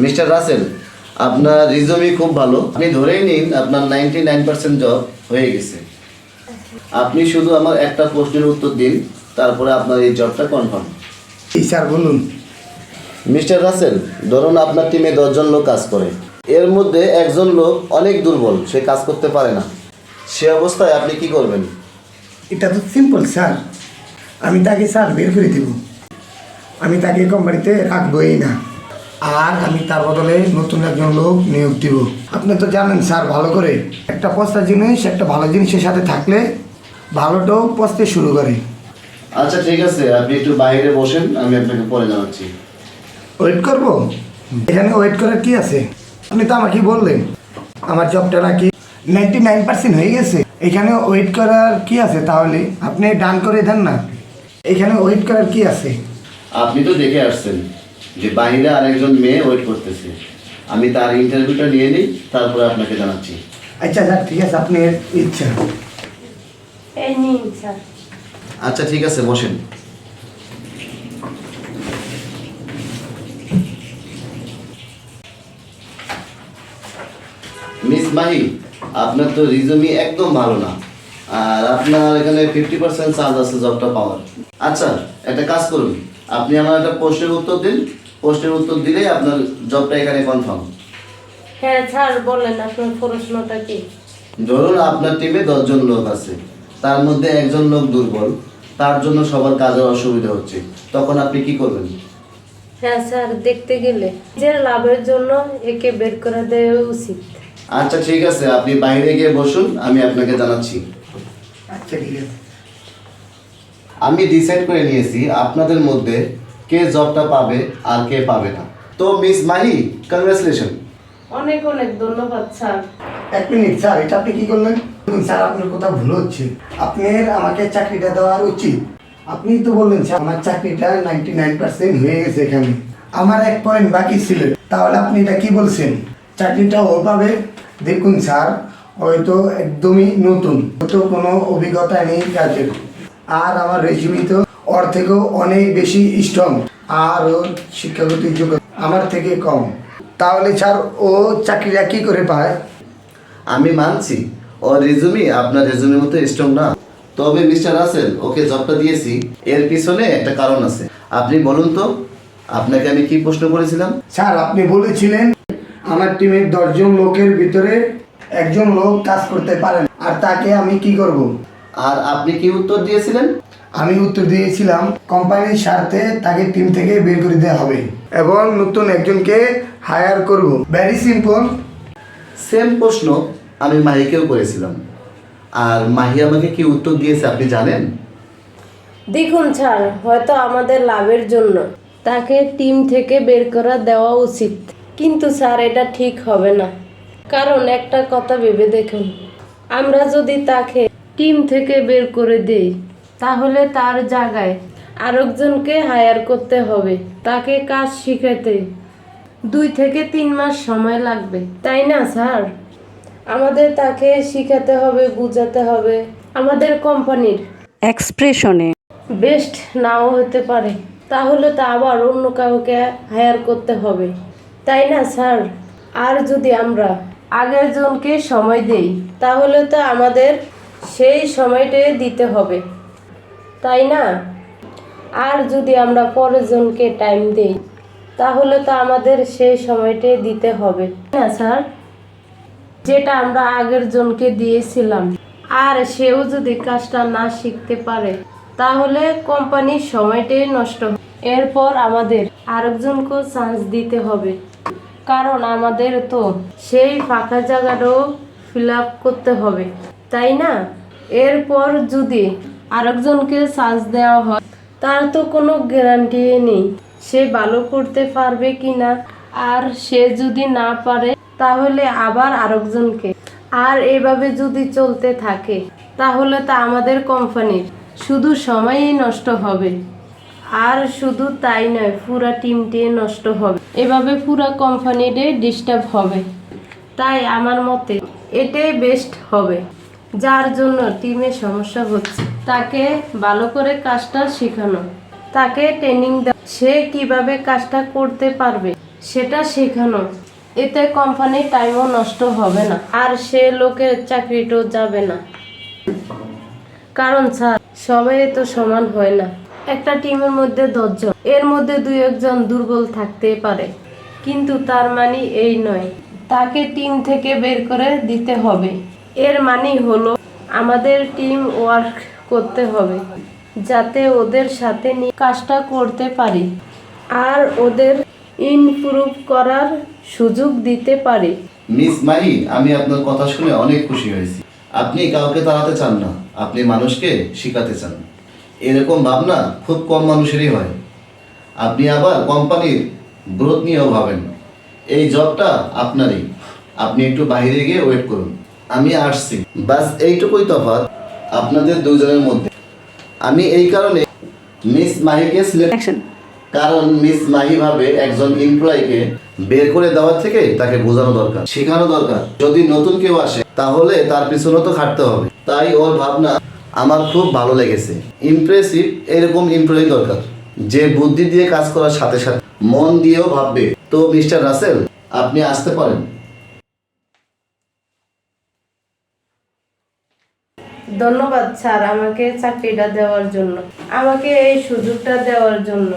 Mister Rasel, আপনার রিজমি খুব ভালো। আপনি ধরেই নিন আপনার 99% জব হয়ে গেছে। আপনি শুধু আমার একটা প্রশ্নের উত্তর দিন, তারপরে আপনার এই জবটা কনফার্ম। জি স্যার, বলুন। মিস্টার রাসেল, ধরুন আপনার টিমে 10 জন লোক কাজ করে, এর মধ্যে একজন লোক অনেক দুর্বল, সে কাজ করতে পারে না। সে অবস্থায় আপনি কি করবেন? এটা তো সিম্পল স্যার, আমি তাকে স্যার বের করে দেব। আমি তাকে কোম্পানিতে রাখবোই না, আর আমি তার বদলে নতুন একজন লোক নিয়োগ দিব। আপনি তো জানেন স্যার ভালো করে, একটা পচা জিনিস একটা ভালো জিনিসের সাথে থাকলে ভালোটাও পচতে শুরু করে। আচ্ছা ঠিক আছে, আপনি একটু বাইরে বসেন, আমি আপনাকে পরে জানাচ্ছি। ওয়েট করব? এখানে ওয়েট করার কি আছে? আপনি তো আমাকে বললেন আমার জবটা নাকি 99% হয়ে গেছে। এখানে ওয়েট করার কি আছে? তাহলে আপনি ডান করে দেন না, এখানে ওয়েট করার কি আছে? আপনি তো দেখে আসছেন যে বাইরে আরেকজন মেয়ে ওয়েট করতেছে, আমি তার ইন্টারভিউটা নিয়ে নিই, তারপরে আপনাকে জানাচ্ছি। আচ্ছা স্যার, ঠিক আছে, আপনার ইচ্ছা। এই নিন স্যার। আচ্ছা ঠিক আছে, বসেন। মিস মাহি, আপনার তো রিজমি একদম ভালো না, আর আপনার এখানে 50% চান্স আছে জবটা পাওয়ার। আচ্ছা একটা কাজ করুন, আপনি আমার একটা প্রশ্নের উত্তর দিন, প্রশ্নের উত্তর দিলেই আপনার জবটা এখানে কনফার্ম। হ্যাঁ স্যার, বলেন আপনার প্রশ্নটা কি? ধরুন আপনার টিমে 10 জন লোক আছে, তার মধ্যে একজন লোক দুর্বল, তার জন্য সবার কাজের অসুবিধা হচ্ছে, তখন আপনি কি করবেন? হ্যাঁ স্যার, দেখতে গেলে নিজের লাভের জন্য একে বের করে দেওয়া উচিত। আচ্ছা ঠিক আছে, আপনি বাইরে গিয়ে বসুন, আমি আপনাকে জানাচ্ছি। আচ্ছা ঠিক আছে। আমি ডিসাইড করে নিয়েছি আপনাদের মধ্যে কে জবটা পাবে আর কে পাবে না। তো মিস মাহি, কংগ্রেচুলেশন। অনেক অনেক ধন্যবাদ স্যার। এক মিনিট স্যার, এটা আপনি কি করলেন? স্যার আপনার কথা ভুল হচ্ছে, আপনার আমাকে চাকরিটা দেওয়ার উচিত। আপনি তো বললেন স্যার আমার চাকরিটা 99% হয়ে গেছে, এখানে আমার 1 পয়েন্ট বাকি ছিল, তাহলে আপনি এটা কি বলছেন? চাকরিটা ও পাবে? দেখুন স্যার, হয়তো একদমই নতুন, হয়তো কোনো অভিজ্ঞতা নেই কাজের, আর আমার রেজিউমি তো ওর থেকেও অনেক বেশি স্ট্রং, আর ওর শিক্ষাগত যোগ্যতা আমার থেকে কম। তাহলে স্যার ও চাকরিটা কি করে পায়? আমি মানছি ওর রেজুমি আপনার রেজুমির মতো স্ট্রং না, তবে মিস্টার রাসেল ওকে জবটা দিয়েছি, এর পিছনে একটা কারণ আছে। আপনি বলুন তো, আপনাকে আমি কি প্রশ্ন করেছিলাম? স্যার আপনি বলেছিলেন আমার টিমের 10 জন লোকের ভিতরে একজন লোক কাজ করতে পারেন, আর তাকে আমি কি করব? আর আপনি কি উত্তর দিয়েছিলেন? আমি উত্তর দিয়েছিলাম কোম্পানির স্বার্থে তাকে টিম থেকে বের করে দেওয়া হবে এবং নতুন একজনকে হায়ার করব। Very simple. সেম প্রশ্ন আমি মাহিকেও করেছিলাম, আর মাহি আমাকে কি উত্তর দিয়েছে আপনি জানেন? দেখুন স্যার, হয়তো আমাদের লাভের জন্য তাকে টিম থেকে বের করে দেওয়া উচিত, কিন্তু স্যার এটা ঠিক হবে না। কারণ একটা কথা ভেবে দেখুন, আমরা যদি তাকে টিম থেকে বের করে দেই, তাহলে তার জায়গায় আরেকজনকে হায়ার করতে হবে। তাকে কাজ শিখাতে 2 থেকে 3 মাস সময় লাগবে, তাই না স্যার? আমাদের তাকে শিখাতে হবে, বোঝাতে হবে। আমাদের কোম্পানির এক্সপ্রেশনে বেস্ট নাও হতে পারে, তাহলে তো আবার অন্য কাউকে হায়ার করতে হবে, তাই না স্যার? আর যদি আমরা আগের জনকে সময় দেই, তাহলে তো আমাদের সেই সময়টাই দিতে হবে, তাই না? আর যদি আমরা পরের জনকে টাইম দেই, তাহলে তো আমাদের সেই সময়টাই দিতে হবে, না স্যার? যেটা আমরা আগের জনকে দিয়েছিলাম, আর সেও যদি কাজটা না শিখতে পারে, তাহলে কোম্পানির সময়টাই নষ্ট হবে। এরপর আমাদের আরেকজনকে চান্স দিতে হবে, কারণ আমাদের তো সেই ফাঁকা জায়গাটাও ফিল আপ করতে হবে, তাই না? এরপর যদি আরেকজনকে চান্স দেওয়া হয়, তার তো কোনো গ্যারান্টি নেই সে ভালো করতে পারবে কি না, আর সে যদি না পারে তাহলে আবার আরেকজনকে, আর এভাবে যদি চলতে থাকে, তাহলে তো আমাদের কোম্পানির শুধু সময়ই নষ্ট হবে, আর শুধু তাই নয়, পুরা টিমটাই নষ্ট হবে। এভাবে পুরা কোম্পানিটাই ডিস্টার্ব হবে। তাই আমার মতে এটাই বেস্ট হবে। যার জন্য টিমে সমস্যা হচ্ছে, তাকে ভালো করে কাজটা শেখানো, তাকে ট্রেনিং দেওয়া, সে কিভাবে কাজটা করতে পারবে সেটা শেখানো, এতে কোম্পানির টাইমও নষ্ট হবে না, আর সে লোকের চাকরিটাও যাবে না। কারণ স্যার, সবাই তো সমান হয় না। একটা টিমের মধ্যে 10 জন, এর মধ্যে 2-1 জন দুর্বল থাকতে পারে, কিন্তু তার মানে এই নয় তাকে টিম থেকে বের করে দিতে হবে। এর মানে হলো আমাদের টিম ওয়ার্ক করতে হবে, যাতে ওদের সাথে নিয়ে কাজটা করতে পারি আর ওদের ইমপ্রুভ করার সুযোগ দিতে পারি। মিস মাহি, আমি আপনার কথা শুনে অনেক খুশি হয়েছি। আপনি কাউকে তাড়াতে চান না, আপনি মানুষকে শেখাতে চান। এরকম ভাবনা খুব কম মানুষেরই হয়। আপনি আবার কোম্পানির গ্রোথ নিয়েও ভাবেন। এই জবটা আপনারই, আপনি একটু বাইরে গিয়ে ওয়েট করুন, আমি আসছি। বাস এইটুকুই তফাৎ আপনাদের দুজনের মধ্যে। আমি এই কারণে মিস মাহিকে সিলেক্ট, কারণ মিস মাহি ভাবে একজন এমপ্লয়িকে বের করে দেওয়ার থেকে তাকে বোঝানো দরকার, শেখানো দরকার। যদি নতুন কেউ আসে তাহলে তার পিছনে তো খাটতে হবে। তাই ওর ভাবনা আমার খুব ভালো লেগেছে। ইমপ্রেসিভ এরকম এমপ্লয়ি দরকার, যে বুদ্ধি দিয়ে কাজ করার সাথে সাথে মন দিয়েও ভাববে। তো মিস্টার রাসেল, আপনি আসতে পারেন। ধন্যবাদ স্যার, আমাকে চাকরিটা দেওয়ার জন্য, আমাকে এই সুযোগটা দেওয়ার জন্য।